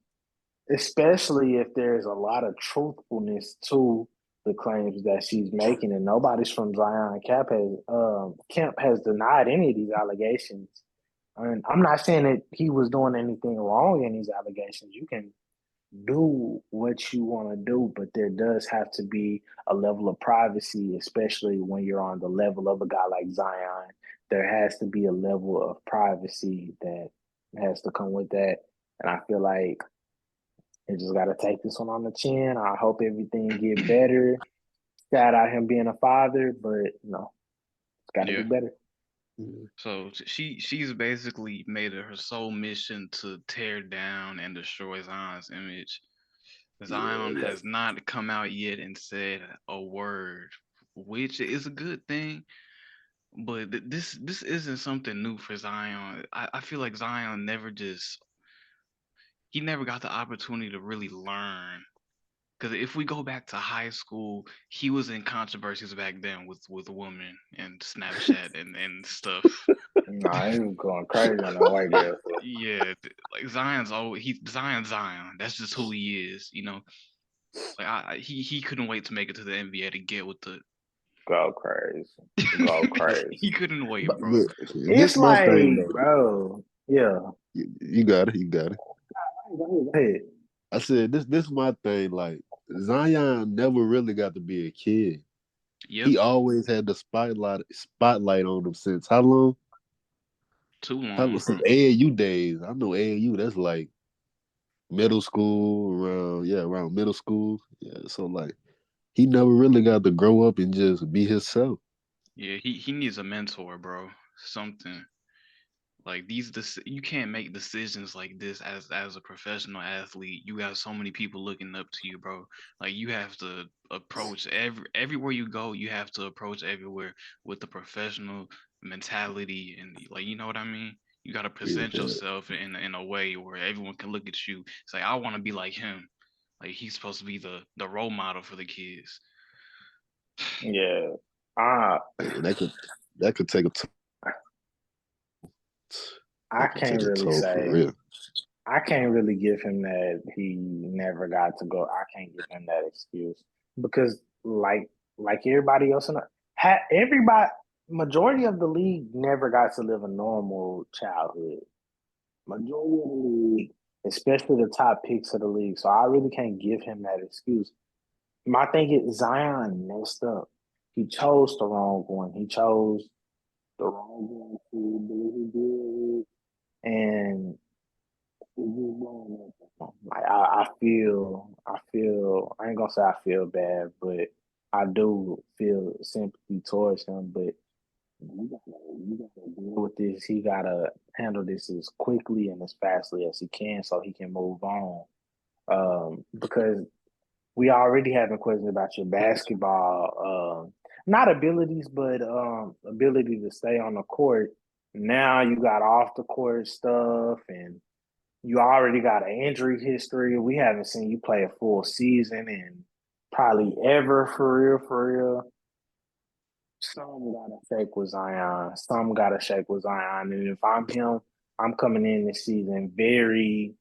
Especially if there's a lot of truthfulness to the claims that she's making, and nobody's from Zion Camp has denied any of these allegations. And I'm not saying that he was doing anything wrong in these allegations. You can do what you want to do, but there does have to be a level of privacy, especially when you're on the level of a guy like Zion. There has to be a level of privacy that has to come with that. And I feel like they just got to take this one on the chin. I hope everything get better. Shout out him being a father, but it's got to yeah. be better. So she's basically made it her sole mission to tear down and destroy Zion's image. Zion Yeah, has not come out yet and said a word, which is a good thing. But this isn't something new for Zion. I feel like Zion he never got the opportunity to really learn. Because if we go back to high school, he was in controversies back then with women and Snapchat and stuff. Nah, he was going crazy on that white girl. So Yeah, like Zion's always Zion. That's just who he is. Like he couldn't wait to make it to the NBA to get with the. go crazy, go crazy. He couldn't wait, bro. but It's this my thing like, though. bro, yeah. You got it. You got it. Go ahead. I said this my thing. Like Zion never really got to be a kid. Yep, He always had the spotlight on him since how long? too How long. since AAU days. I know AAU. That's like middle school around middle school. Yeah, so like he never really got to grow up and just be himself. Yeah, he needs a mentor, bro. Something. Like you can't make decisions like this as a professional athlete. You got so many people looking up to you, bro. Like you have to approach everywhere you go. You have to approach everywhere with the professional mentality, and like you know what I mean. You got to present Yeah, yourself in a way where everyone can look at you. Say, I want to be like him. Like he's supposed to be the role model for the kids. Yeah. Ah, and that could take a I that could can't take a really toll for say. real. I can't really give him that he never got to go. I can't give him that excuse because, like everybody else everybody, majority of the league never got to live a normal childhood. Majority of the league, especially the top picks of the league. So I really can't give him that excuse. My thing is Zion messed up. He chose the wrong one. He chose the wrong one to believe he did, and like I feel. I ain't gonna say I feel bad, but I do feel sympathy towards him. But you gotta deal with this. He gotta handle this as quickly and as fastly as he can, so he can move on. Because we already having questions about your basketball, not abilities, but ability to stay on the court. Now you got off the court stuff, and you already got an injury history. We haven't seen you play a full season and probably ever for real. Some gotta shake with Zion. Some gotta shake with Zion. And if I'm him, I'm coming in this season very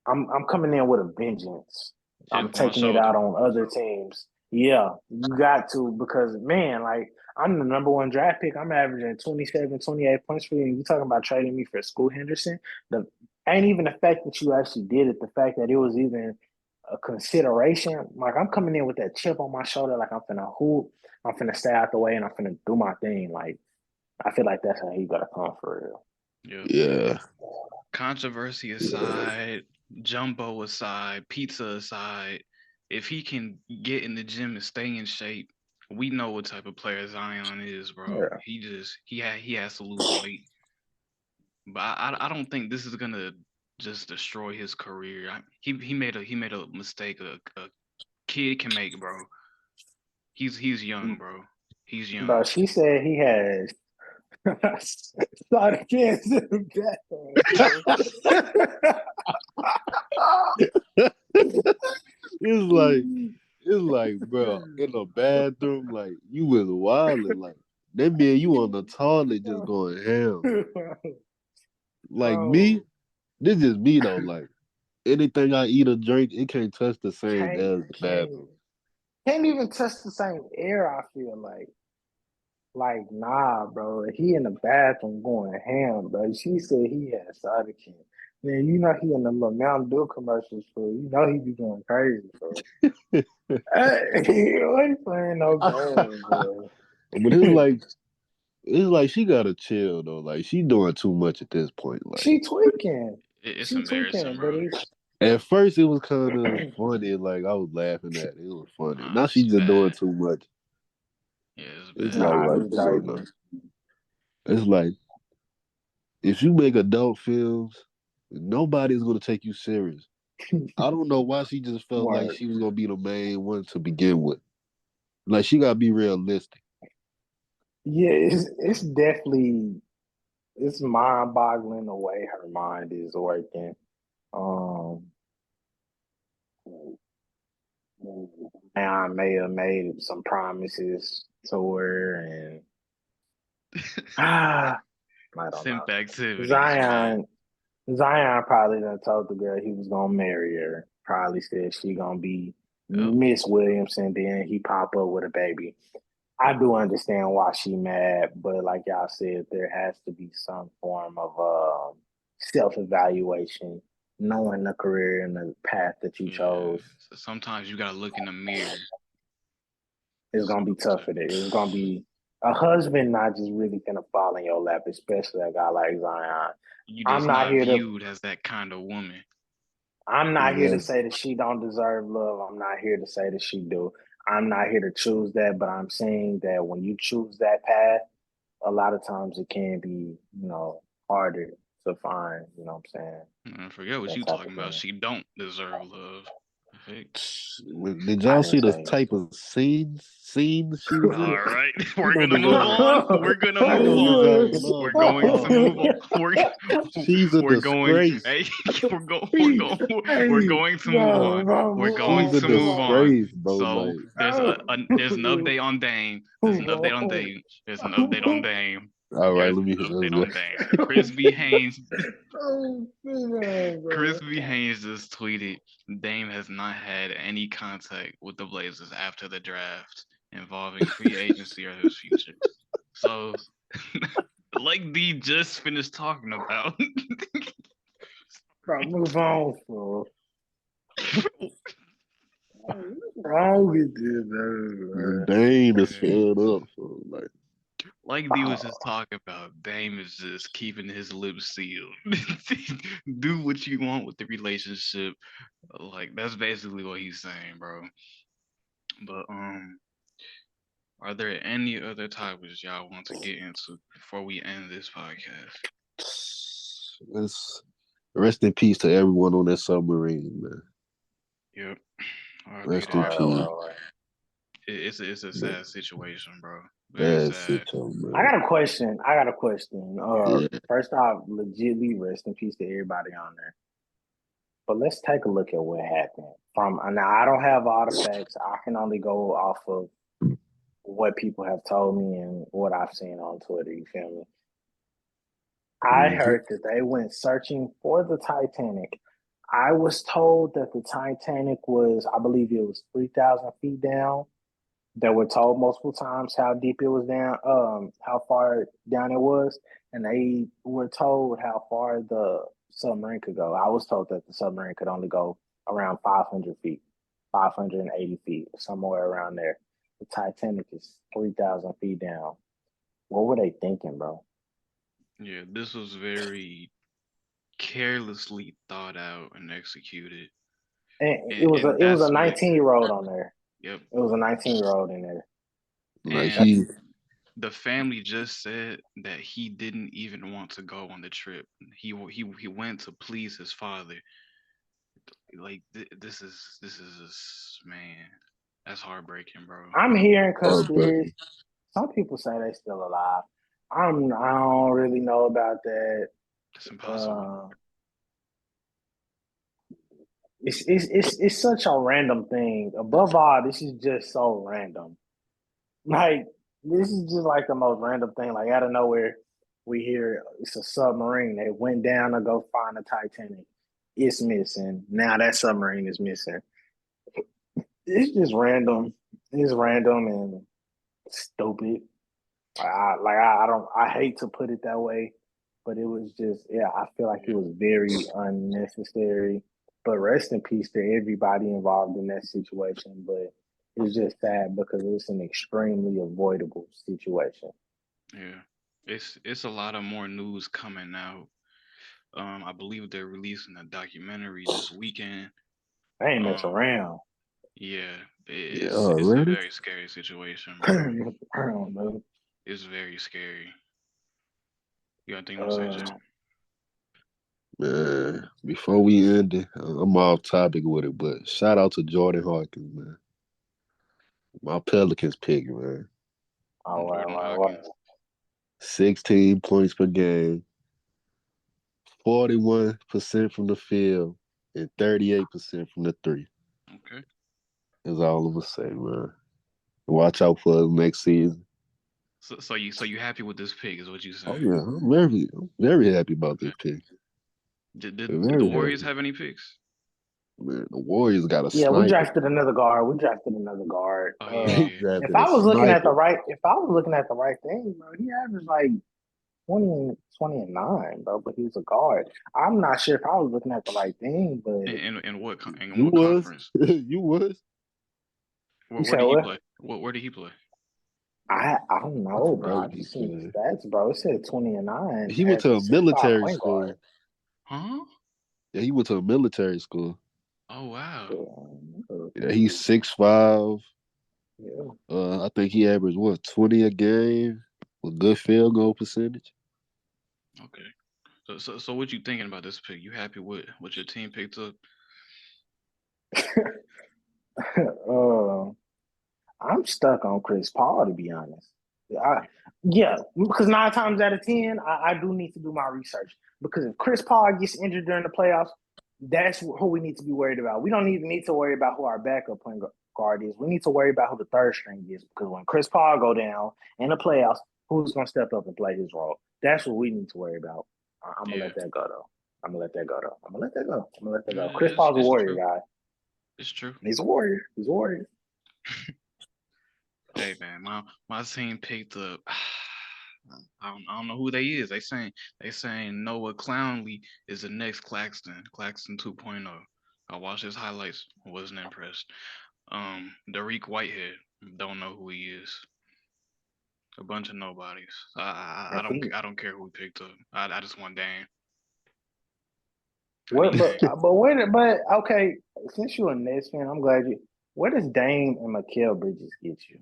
I'm coming in with a vengeance. I'm Chip on taking it shoulder. out on other teams. Yeah, you got to because man, like I'm the number one draft pick. I'm averaging 27, 28 points for you. And you talking about trading me for School Henderson. The ain't even the fact that you actually did it, the fact that it was even a consideration. Like I'm coming in with that chip on my shoulder, like I'm finna hoop, I'm finna stay out the way and I'm finna do my thing. Like I feel like that's how he gotta come for real. Yep. Yeah, Controversy aside, jumbo aside, pizza aside, if he can get in the gym and stay in shape, we know what type of player Zion is, bro. Yeah. He has to lose weight. But I don't think this is gonna just destroy his career. He made a mistake kid can make, bro. He's young, bro. He's Bro, young. she said he has started cancer in the It's like, bro, in the bathroom, like you was wilding, like that mean you on the toilet just going ham. Like me, Bro, this is me though. Like anything I eat or drink, it can't touch the same can't as the can't bathroom. can't even touch the same air. I feel like nah, bro. He in the bathroom going ham, bro. She said he had cider can. Man, you know he in the little Mountain Dew commercials for. You know he be going crazy for. Hey, I ain't playing no games, bro. But it's like she gotta chill though. Like she doing too much at this point. Like She tweaking. It's She embarrassing, tweaking, but bro. it's at first it was kind of funny. Like I was laughing at it. It was funny. Nah, Now she it's just doing bad. too much. Yeah, it's It's bad. like nah, right it's there. Like, trifling. it's like if you make adult films, nobody's gonna take you serious. I don't know why she just felt like Word. she was gonna be the main one to begin with. Like she gotta be realistic. Yeah, it's definitely it's mind boggling the way her mind is working. Um, I may have made some promises to her, and ah, I don't know. Simp activities, man. Zion, Zion probably done told the girl he was gonna marry her. Probably said she gonna be Yep. Miss Williamson. Then he pop up with a baby. I do understand why she mad, but like y'all said, there has to be some form of self evaluation, knowing the career and the path that you Yeah. chose. So sometimes you gotta look in the mirror. It's gonna be tough for it. It's gonna be a husband not just really gonna fall in your lap, especially a guy like Zion. You I'm just not not here to viewed as that kind of woman. I'm not here to Yeah. say that she don't deserve love. I'm not here to say that she do. I'm not here to choose that, but I'm saying that when you choose that path, a lot of times it can be, harder to find, you know what I'm saying? Forget what That you type of talking about. thing. She don't deserve love. Perfect. Did I y'all didn't see the say type of scenes she was in? All right, we're You know gonna the move girl. on. We're gonna You move know this on. girl love We're going to bomb. move on. She's a We're going. disgrace. Hey, we're going. We're hey, going. We're hey, going to move bro, on. bro, We're move going She's on, a to move move on. on. disgrace, bro. So Like, there's an update on Dame. There's an update on Dame. There's an update on Dame. all right, There's let me an update hear on Dame. Chris B. Haynes. Oh, man, Chris bro. B. Haynes just tweeted Dame has not had any contact with the Blazers after the draft involving free agency or his future. So, like D just finished talking about, Bro, move on, bro. What's wrong with this, the bro? Dame is filled up. So like, like D was just talking about, Dame is just keeping his lips sealed. Do what you want with the relationship. Like that's basically what he's saying, bro. But are there any other topics y'all want to get into before we end this podcast? it's rest in peace to everyone on that submarine, man. Yep. RP to Rest in All right, peace. everyone. all right. It's a sad situation, bro. Very Bad sad. situation, I man. got a question. Yeah. First off, legitly rest in peace to everybody on there. But let's take a look at what happened. From now, I don't have all the facts. I can only go off of what people have told me and what I've seen on Twitter. You feel me? I Mhm. heard that they went searching for the Titanic. I was told that the Titanic was, I believe it was 3,000 feet down. They were told multiple times how deep it was down, how far down it was, and they were told how far the submarine could go. I was told that the submarine could only go around 500 feet, 580 feet, somewhere around there. The Titanic is 3,000 feet down. What were they thinking, bro? Yeah, this was very carelessly thought out and executed. And And it was a that's what 19-year-old on there. yep. It was a 19-year-old in there. Like And he, the family just said that he didn't even want to go on the trip. He went to please his father. this is just, man. That's heartbreaking, bro. I'm hearing Heartbreaking. conspiracy. Some people say they still alive. I don't really know about that. It's impossible. Uh, it's such a random thing. Above all, this is just so random. Like this is just like the most random thing. Like out of nowhere, we hear it's a submarine. They went down to go find the Titanic. It's missing. Now that submarine is missing. It's just random. It's random and stupid. I don't I hate to put it that way, but it was just yeah, I feel like it Yeah, was very unnecessary. But rest in peace to everybody involved in that situation. But it's just sad because it's an extremely avoidable situation. yeah. It's a lot of more news coming out. I believe they're releasing a documentary this weekend. I ain't mess Um, around. yeah, Yeah, it's a already. very scary situation, I bro. don't know. It's very scary. You got anything you want to say, Jay? Uh, Man, before we end it, I'm off topic with it, but shout out to Jordan Hawkins, man. My Pelicans pick, man. all right, Jordan right, right. Hawkins. 16 points per game, 41% from the field, and 38% from the three. Okay. That's all I'm gonna say, man. Watch out for next season. So you happy with this pick? Is what you Oh saying? yeah, I'm very happy about this Okay. pick. Did the Very Warriors happy. have any picks? Man, the Warriors got a Yeah, we sniper, drafted man. another guard. We drafted another guard. Oh yeah, They yeah. If drafted a I was looking at the sniper. right, if I was looking at the right thing, bro, he averaged like 20 and 9, bro. But he's a guard. I'm not sure if I was looking at the right thing, In, but in in what in You what was, conference? you was. you Where said did he what? play? Where did he play? I don't I know, bro. forgot I what he just seen the played. stats, bro. It said 20 and 9 He went as to a a 6'5" military point guard. school. Huh? Yeah, he went to a military school. Oh wow. Yeah, he's 6'5". Yeah. I think he averaged what 20 a game with good field goal percentage. Okay. So what you thinking about this pick? You happy with what your team picked up? uh, I'm stuck on Chris Paul to be honest. I, yeah, because 9 times out of 10, I do need to do my research because if Chris Paul gets injured during the playoffs, that's who we need to be worried about. We don't even need to worry about who our backup point guard is. We need to worry about who the third string is because when Chris Paul go down in the playoffs, who's gonna step up and play his role? That's what we need to worry about. I'm gonna Yeah. let that go though. I'm gonna let that go though. I'm gonna let that go. I'm gonna let that Yeah, go. Chris it's Paul's a it's warrior true. guy. It's true. He's a warrior. He's a warrior. Hey man, my team picked up. I don't know who they is. They saying Noah Clowney is the next Claxton 2.0. I watched his highlights, wasn't impressed. Dariq Whitehead, don't know who he is. A bunch of nobodies. I If don't he I don't care who we picked up. I just want Dame. I what need Dame. but where but okay, since you're a Nets fan, I'm glad you where does Dame and Mikal Bridges get you?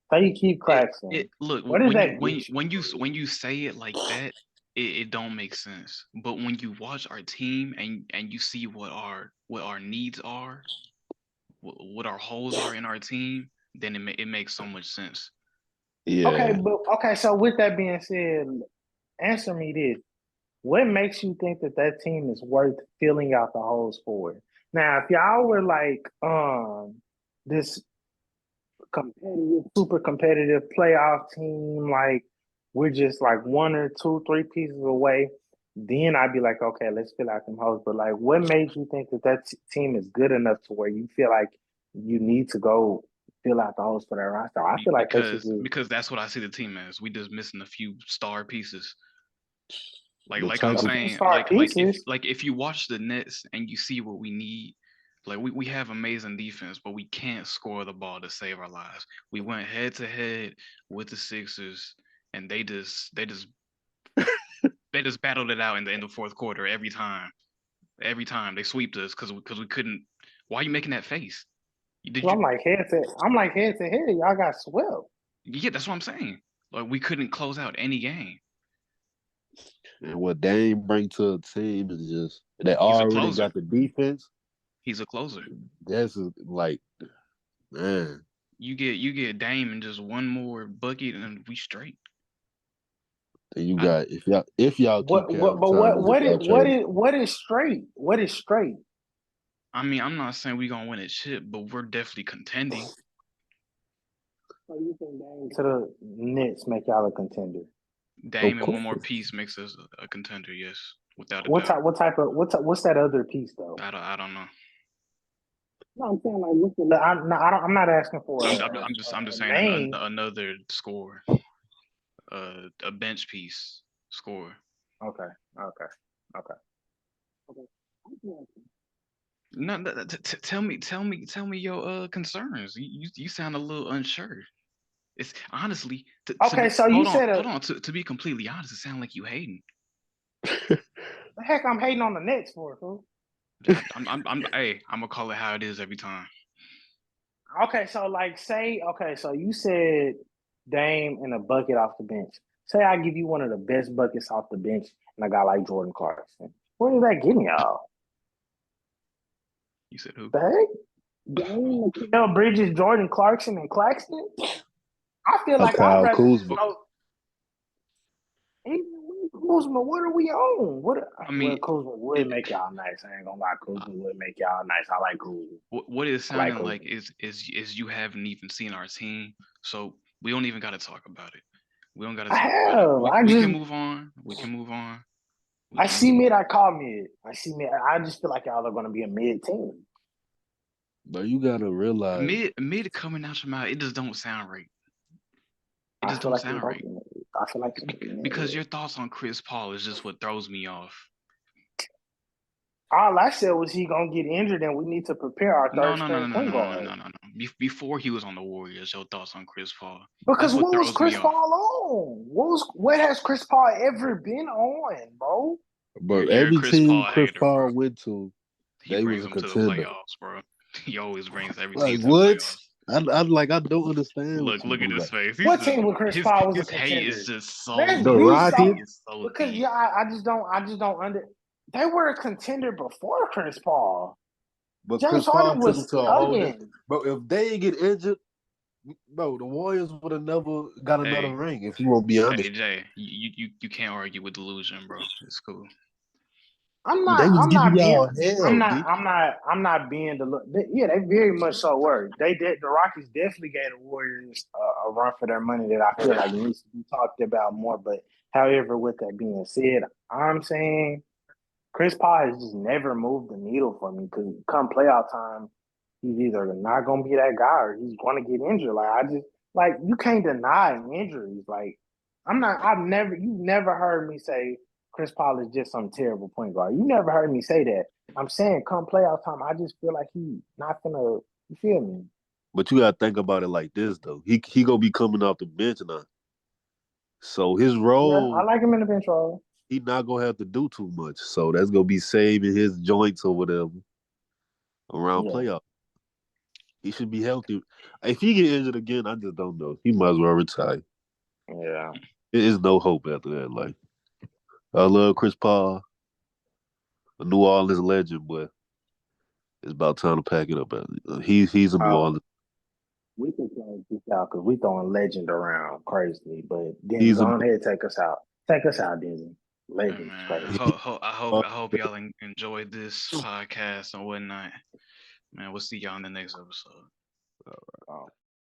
How you keep It Claxton? look Where does when you that when get you? when you say it like that, it don't make sense. But when you watch our team and you see what our needs are, what our holes are in our team, then it makes so much sense. Okay, Yeah, but okay, so with that being said, answer me this. What makes you think that that team is worth filling out the holes for? Now, if y'all were like this competitive, super competitive playoff team, like we're just like one or two, three pieces away, then I'd be like, okay, let's fill out them holes. But like, what made you think that team is good enough to where you feel like you need to go fill out the holes for that roster? I feel like they should Because just because that's what I see the team as. We just missing a few star pieces. Like the like I'm type a of few saying, star like if pieces. like if you watch the Nets and you see what we need, like we have amazing defense, but we can't score the ball to save our lives. We went head to head with the Sixers, and they just battled it out in the fourth quarter every time. Every time they swept us because we couldn't. Why are you making that face? Did you? I'm like head to head. Y'all got swept. Yeah, that's what I'm saying. Like we couldn't close out any game. and what Dame bring to a team is They He's a already closer. got the defense. He's a closer. That's like, man. You get Dame and just one more bucket and we straight. And you got if y'all keep What? Calvin But Thomas, if y'all trade him. what is straight? What is straight? I mean, I'm not saying we gonna win a chip, but we're definitely contending. So you think Dame to the Nets make y'all a contender? Dame and one more piece makes us a contender, yes, without a What doubt. type of what's that other piece though? I don't know. No, I'm saying like what's the? I'm not asking for. I'm just saying name. another score, a bench piece score. Okay. No, tell me your concerns. You sound a little unsure. It's honestly Okay, so you said hold on. To be completely honest, it sounds like you hating. the heck I'm hating on the Nets for, fool. I'm hey, I'm gonna call it how it is every time. Okay, so like so you said Dame and a bucket off the bench. Say I give you one of the best buckets off the bench and a guy like Jordan Clarkson. Where does that get me, y'all? You said who? The heck? Dame, Mikael Bridges, Jordan Clarkson, and Claxton? I feel like I'd Kyle rather Kuzma. even Kuzma, what are we on? I mean, Kuzma would make y'all nice. I ain't gonna lie, Kuzma would make y'all nice. I like Kuzma. What it's sounding like is you haven't even seen our team, so we don't even got to talk about it. We don't got to talk about it. We can move on. We can move on. I see mid. I call mid. I see mid. I just feel like y'all are gonna be a mid team. But you gotta realize mid coming out your mouth, it just don't sound right. It just I feel don't like sound right. I feel like because your thoughts on Chris Paul is just what throws me off. All I said was he gonna get injured, and we need to prepare our third string point guard. No. Before he was on the Warriors, your thoughts on Chris Paul? Because what was Chris Paul on? What has Chris Paul ever been on, bro? But You're every Chris team Paul Chris hater, Paul bro. went to, He they brings was a them to the contender. playoffs, bro. He always brings every Like team to what? the playoffs. I don't understand. Look at his face. What team with Chris Paul was a his hate contender? is just so Let's The be Rockets. so because I just don't under. They were a contender before Chris Paul. But James Chris Paul Harden took them was to a whole different. Bro, if they didn't get injured, bro, the Warriors would have never got another ring. If you won't be honest, hey Jay, you can't argue with delusion, bro. It's cool. I'm they was not giving being. y'all hell, I'm not being the. Yeah, they very much so were. They did. The Rockets definitely gave the Warriors a run for their money that I feel like needs to be talked about more. But however, with that being said, I'm saying Chris Paul has just never moved the needle for me because come playoff time, he's either not gonna be that guy or he's gonna get injured. Like you can't deny injuries. Like you've never heard me say Chris Paul is just some terrible point guard. You never heard me say that. I'm saying come playoff time, I just feel like he's not gonna. You feel me? But you gotta think about it like this though. He gonna be coming off the bench now, so his role. Yeah, I like him in the bench role. He not gonna have to do too much, so that's gonna be saving his joints or whatever around playoff. He should be healthy. If he get injured again, I just don't know. He might as well retire. Yeah, There is no hope after that. Like I love Chris Paul, a New Orleans legend, but it's about time to pack it up. He's a New Orleans. We can close this out because we throwing legend around crazily. But then He's go a ahead, take us out. Take us out, Disney. Legend is crazy. I hope y'all enjoyed this podcast and whatnot. Man, we'll see y'all in the next episode. All right.